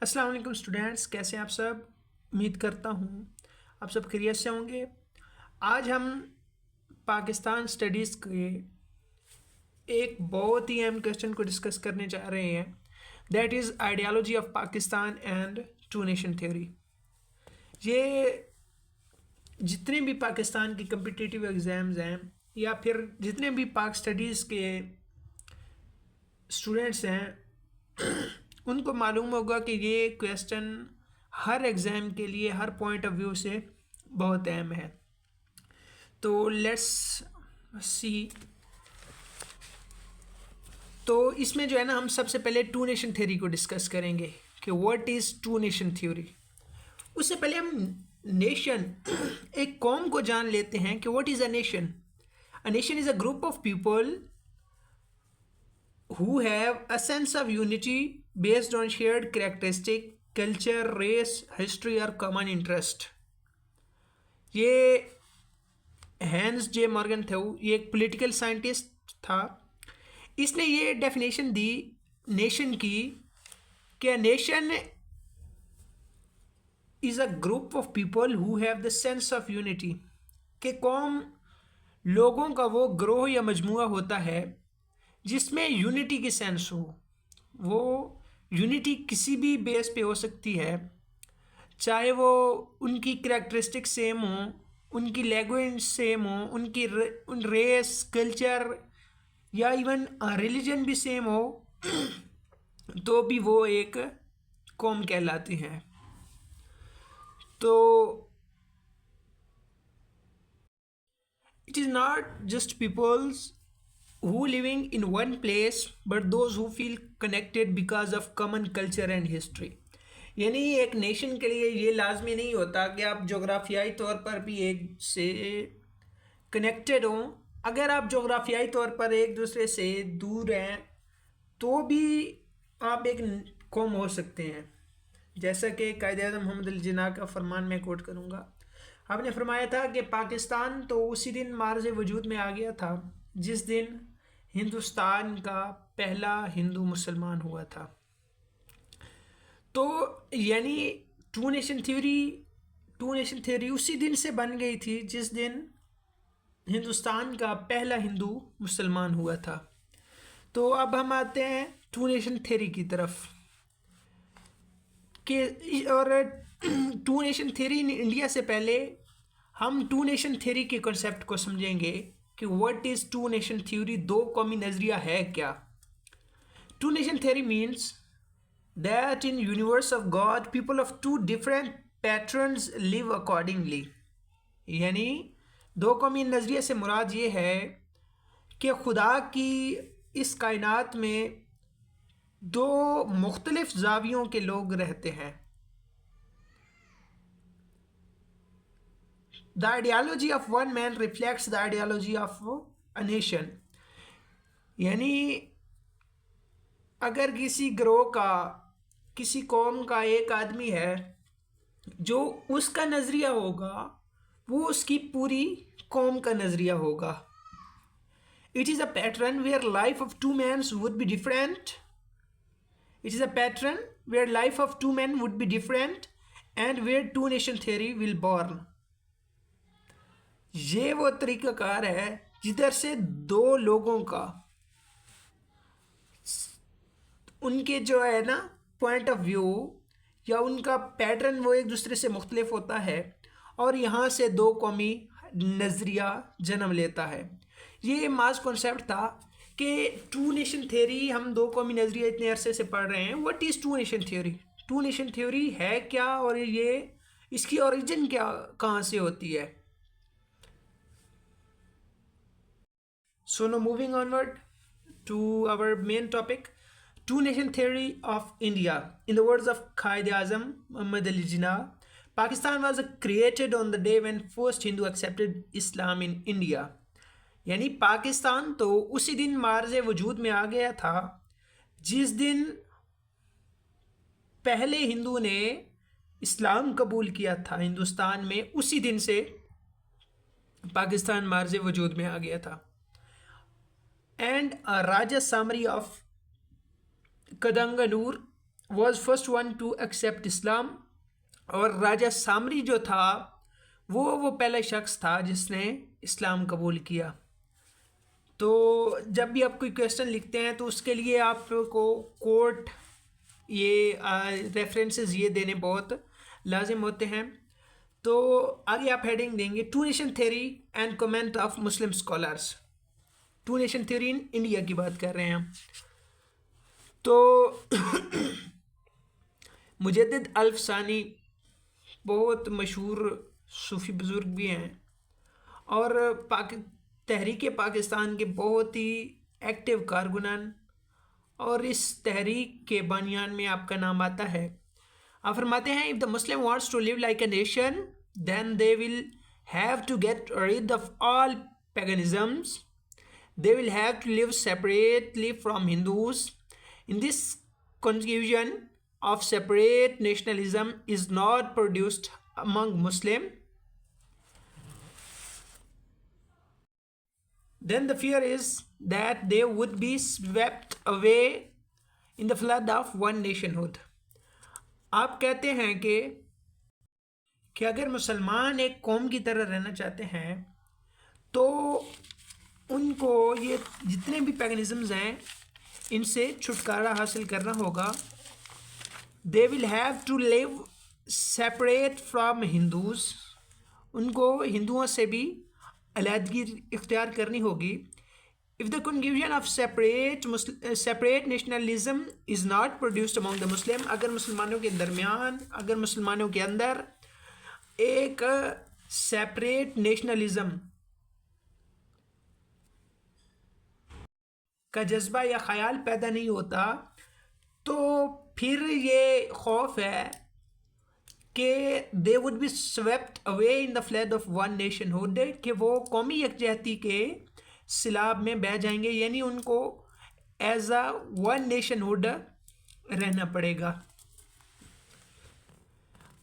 अस्सलाम वालेकुम स्टूडेंट्स, कैसे हैं आप सब। उम्मीद करता हूँ आप सब खैरियत से होंगे। आज हम पाकिस्तान स्टडीज़ के एक बहुत ही अहम क्वेश्चन को डिस्कस करने जा रहे हैं। That is ideology of Pakistan and two nation theory. ये जितने भी पाकिस्तान की कम्पिटिटिव एग्ज़ाम्स हैं या फिर जितने भी पाक स्टडीज़ के स्टूडेंट्स हैं उनको मालूम होगा कि ये क्वेश्चन हर एग्ज़ाम के लिए हर पॉइंट ऑफ व्यू से बहुत अहम है। तो लेट्स सी। तो इसमें जो है ना, हम सबसे पहले टू नेशन थ्योरी को डिस्कस करेंगे कि what is two nation theory. उससे पहले हम नेशन एक कौम को जान लेते हैं कि what is a nation. A nation is a group of people who have a sense of unity based on shared characteristic, culture, race, history or common interest। ये हैंस जे मॉर्गन थे, ये एक पॉलिटिकल साइंटिस्ट था। इसने ये definition the nation की कि nation is a group of people who have the sense of unity. कि कौम लोगों का वो ग्रोह या मजमुआ होता है जिसमें यूनिटी की सेंस हो। वो यूनिटी किसी भी बेस पे हो सकती है, चाहे वो उनकी करैक्टरिस्टिक सेम हो, उनकी लैंग्वेज सेम हो, उन रेस, कल्चर या इवन रिलीजन भी सेम हो तो भी वो एक कौम कहलाती हैं। तो it is not just peoples who living in one place but those who feel connected because of common culture and history। यानी एक नेशन के लिए ये लाजमी नहीं होता कि आप जोग्राफियाई तौर पर भी एक से कनेक्टेड हों। अगर आप जोग्राफियाई तौर पर एक दूसरे से दूर हैं तो भी आप एक कौम हो सकते हैं। जैसा कि कायद-ए-आज़म मोहम्मद अली जिन्ना का फरमान मैं कोट करूँगा। आपने फरमाया था कि पाकिस्तान तो उसी दिन मार्ज़ वजूद में आ गया था जिस दिन हिंदुस्तान का पहला हिंदू मुसलमान हुआ था। तो यानी टू नेशन थ्योरी उसी दिन से बन गई थी जिस दिन हिंदुस्तान का पहला हिंदू मुसलमान हुआ था। तो अब हम आते हैं टू नेशन थ्योरी की तरफ कि और two nation theory in India से पहले हम टू नेशन थ्योरी के कॉन्सेप्ट को समझेंगे कि what is two nation theory. दो कौमी नज़रिया है क्या। Two nation theory means that in universe of God people of two different patterns live accordingly. यानी दो कौमी नज़रिए से मुराद ये है कि खुदा की इस कायनात में दो मुख्तलिफ जावियों के लोग रहते हैं। The ideology of one man reflects the ideology of a nation। यानी अगर किसी ग्रोह का, किसी कौम का एक आदमी है, जो उसका नज़रिया होगा वो उसकी पूरी कौम का नज़रिया होगा। It is a pattern where life of two men would be different। It is a pattern where life of two men would be different and where two nation theory will born। ये वो तरीक़ाकार है जिधर से दो लोगों का, उनके जो है ना पॉइंट ऑफ व्यू या उनका पैटर्न वो एक दूसरे से मुख्तलिफ होता है और यहाँ से दो कौमी नज़रिया जन्म लेता है। ये मास कॉन्सेप्ट था कि टू नेशन थ्योरी, हम दो कौमी नज़रिया इतने अरसे से पढ़ रहे हैं। What is two nation theory. Two nation theory है क्या और ये इसकी ओरिजिन क्या, कहाँ से होती है। So now moving onward to our main topic, two nation theory of India। In the words of Quaid-e-Azam Muhammad Ali Jinnah, Pakistan was created on the day when first Hindu accepted Islam in India। यानी पाकिस्तान तो उसी दिन मार्ज़ वजूद में आ गया था जिस दिन पहले हिंदू ने इस्लाम कबूल किया था हिंदुस्तान में। उसी दिन से पाकिस्तान मार्ज़ वजूद में आ गया था। and a Raja summary of Kadanganur was first one to accept Islam, और राजा सामरी जो था वो पहला शख्स था जिसने इस्लाम कबूल किया। तो जब भी आप कोई क्वेश्चन लिखते हैं तो उसके लिए आपको कोट ये रेफरेंसेस ये देने बहुत लाजिम होते हैं। तो आगे आप हेडिंग देंगे two nation theory and comment of Muslim scholars. Two nation theory in India की बात कर रहे हैं हम। तो मुजद्दिद अल्फसानी बहुत मशहूर सूफ़ी बुज़ुर्ग भी हैं और तहरीक पाकिस्तान के बहुत ही एक्टिव कारकुनान, और इस तहरीक के बानियान में आपका नाम आता है। आप फरमाते हैं if the Muslim wants to live like a nation then they will have to get rid of all paganisms, they will have to live separately from Hindus. In this confusion of separate nationalism is not produced among Muslim, then the fear is that they would be swept away in the flood of one nationhood. आप कहते हैं कि अगर मुसलमान एक कौम की तरह रहना चाहते हैं तो उनको ये जितने भी पैगनिज़म्स हैं इनसे छुटकारा हासिल करना होगा। They will have to live separate from Hindus, उनको हिंदुओं से भी अलहदगी इख्तियार करनी होगी। If the confusion of separate nationalism is not produced among the Muslim, अगर मुसलमानों के दरमियान, अगर मुसलमानों के अंदर एक सेपरेट नेशनलिज्म का जज्बा या ख़याल पैदा नहीं होता, तो फिर ये खौफ है कि they would be swept away in the flood of one nationhood, कि वो कौमी यकजहती के सिलाब में बह जाएंगे, यानी उनको एज अ वन नेशनहुड रहना पड़ेगा।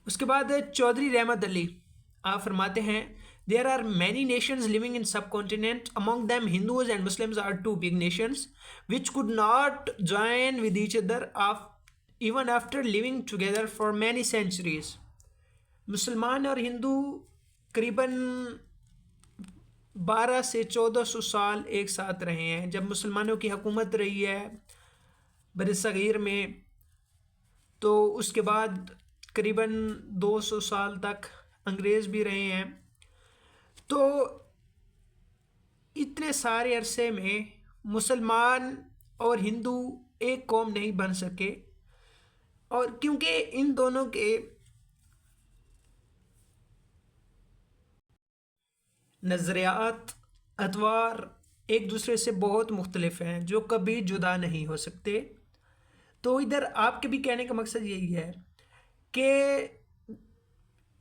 उसके बाद चौधरी रहमत अली आप फरमाते हैं there are many nations living in subcontinent, among them Hindus and Muslims are two big nations which could not join with each other even after living together for many centuries. मुसलमान और हिंदू करीबन 1200 से 1400 साल एक साथ रहे हैं। जब मुसलमानों की हुकूमत रही है बरसगीर में, तो उसके बाद करीबन 200 साल तक अंग्रेज़ भी रहे हैं। तो इतने सारे अरसे में मुसलमान और हिंदू एक कौम नहीं बन सके, और क्योंकि इन दोनों के नज़रियात अतवार एक दूसरे से बहुत मुख्तलिफ हैं जो कभी जुदा नहीं हो सकते। तो इधर आपके भी कहने का मकसद यही है कि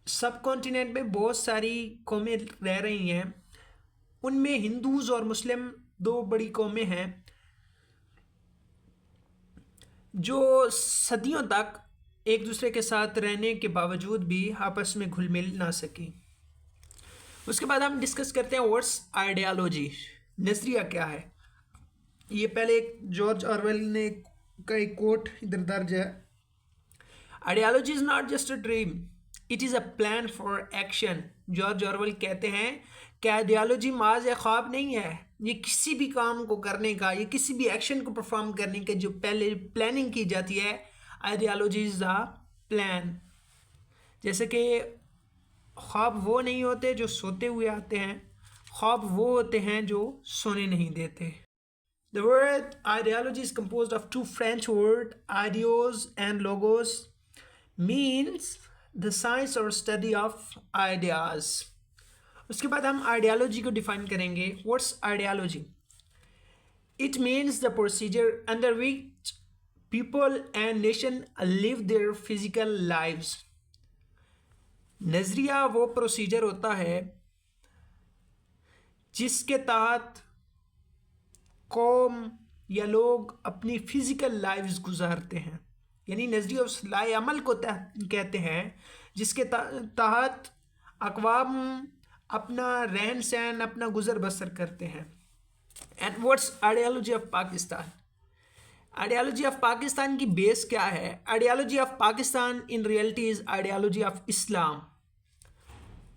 सब कॉन्टिनेंट में बहुत सारी कौमें रह रही हैं, उनमें हिंदूज़ और मुस्लिम दो बड़ी कौमें हैं जो सदियों तक एक दूसरे के साथ रहने के बावजूद भी आपस में घुल मिल ना सकी। उसके बाद हम डिस्कस करते हैं व्हाट्स आइडियालॉजी, नज़रिया क्या है। ये पहले एक जॉर्ज ऑरवेल ने का एक कोट इधर दर्ज है, ideology is not just a dream it is a plan for action. George Orwell कहते हैं कि आइडियालॉजी माज या ख्वाब नहीं है, ये किसी भी काम को करने का, ये किसी भी एक्शन को परफॉर्म करने का जो पहले प्लानिंग की जाती है, आइडियालॉजी इज़ अ प्लान। जैसे कि ख्वाब वो नहीं होते जो सोते हुए आते हैं, ख्वाब वो होते हैं जो सोने नहीं देते। The word ideology is composed of two French words, ideos and logos, means the science or study of ideas. उसके बाद हम आइडियालॉजी को डिफाइन करेंगे। What's ideology? It means the procedure under which people and nation live their physical lives. नज़रिया वो procedure होता है जिसके तहत कौम या लोग अपनी फिजिकल लाइव्स गुजारते हैं, यानी नज़रिया उस लाए अमल को कहते हैं जिसके तहत अक़वाम अपना रहन सहन, अपना गुज़र बसर करते हैं। And what's ideology of Pakistan? Ideology of Pakistan की बेस क्या है? Ideology of Pakistan in reality is ideology of Islam.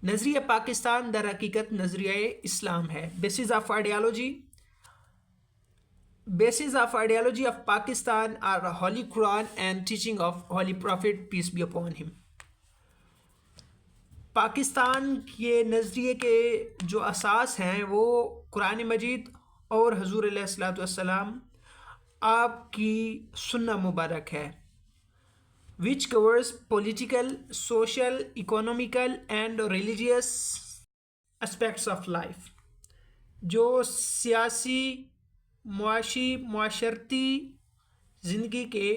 नजरिया पाकिस्तान दर हकीकत नजरिया इस्लाम है। Basis of ideology of Pakistan are Holy Quran and teaching of Holy Prophet peace be upon him। Pakistan के नज़रिए के जो असास हैं वो कुरान मजीद और हुज़ूर अलैहिस्सलातु वस्सलाम आपकी सुन्ना मुबारक है, which covers political, social, economical and religious aspects of life। जो सियासी, मुआशी, मुआशरती ज़िंदगी के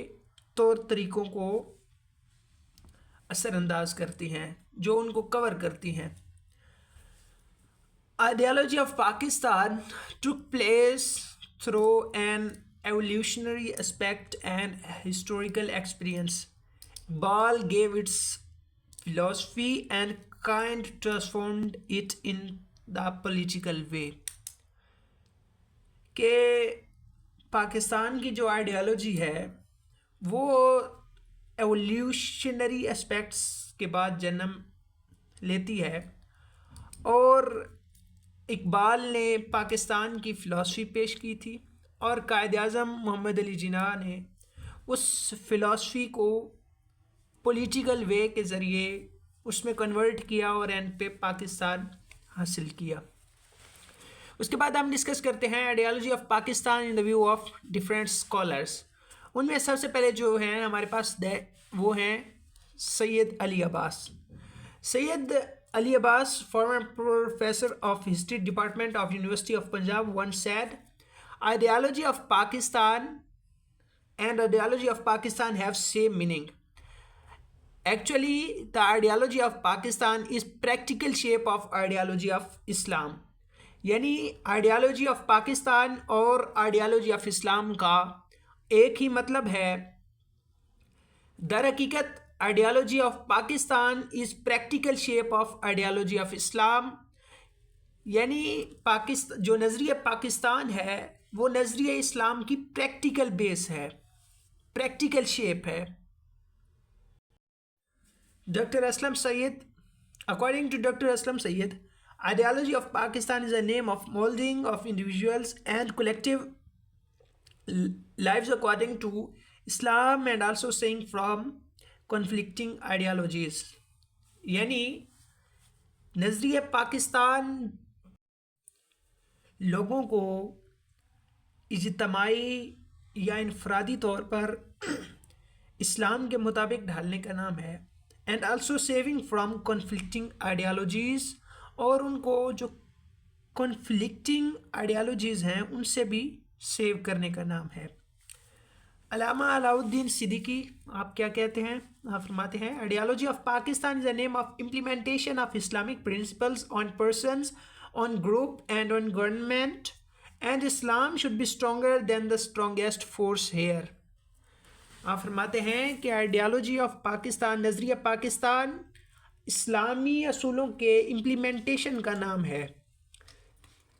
तौर तरीक़ों को असरअंदाज करती हैं, जो उनको कवर करती हैं। Ideology of Pakistan took place through an evolutionary aspect and historical experience। Ball gave its philosophy and kind transformed it in the political way। कि पाकिस्तान की जो आइडियोलॉजी है वो एवोल्यूशनरी एस्पेक्ट्स के बाद जन्म लेती है, और इकबाल ने पाकिस्तान की फ़िलासफ़ी पेश की थी और कायद आज़म मोहम्मद अली जिन्ना ने उस फ़िलासफ़ी को पॉलिटिकल वे के ज़रिए उसमें कन्वर्ट किया और एंड पे पाकिस्तान हासिल किया। उसके बाद हम डिस्कस करते हैं ideology of Pakistan in the view of different scholars. उनमें सबसे पहले जो हैं हमारे पास वो हैं Syed Ali Abbas. Syed Ali Abbas, former professor of history department of University of Punjab, once said, ideology of Pakistan and ideology of Pakistan have same meaning। Actually, the ideology of Pakistan is practical shape of ideology of Islam। यानी ideology of Pakistan और ideology of Islam का एक ही मतलब है। दर हकीकत ideology of Pakistan is practical shape of ideology of Islam. यानी पाकिस्तान जो नज़रिया पाकिस्तान है वो नज़रिया इस्लाम की प्रैक्टिकल बेस है, प्रैक्टिकल शेप है। Doctor Aslam Syed, according to doctor Aslam Syed, ideology of Pakistan is a name of molding of individuals and collective lives according to Islam and also saying from conflicting ideologies। यानी नज़रिया पाकिस्तान लोगों को इज्तिमाई या इनफरादी तौर पर इस्लाम के मुताबिक ढालने का नाम है, and also saving from conflicting ideologies, और उनको जो कॉन्फ्लिक्टिंग आइडियोलॉजीज़ हैं उनसे भी सेव करने का नाम है। अल्लामा अलाउद्दीन सिद्दीकी आप क्या कहते हैं? आप फरमाते हैं ideology of Pakistan is a name of implementation of Islamic principles on persons, on group and on government, and Islam should be stronger than the strongest force here. आप फरमाते हैं कि आइडियोलॉजी ऑफ पाकिस्तान, नज़रिया पाकिस्तान इस्लामी असूलों के इम्प्लीमेंटेशन का नाम है,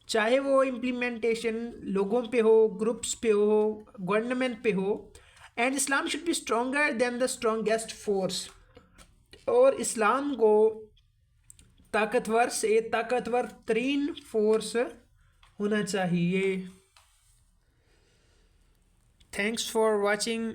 चाहे वो इम्प्लीमेंटेशन लोगों पे हो, ग्रुप्स पे हो, गवर्नमेंट पे हो। And Islam should be stronger than the strongest force, और इस्लाम को ताकतवर से ताकतवर तरीन फोर्स होना चाहिए। Thanks for watching.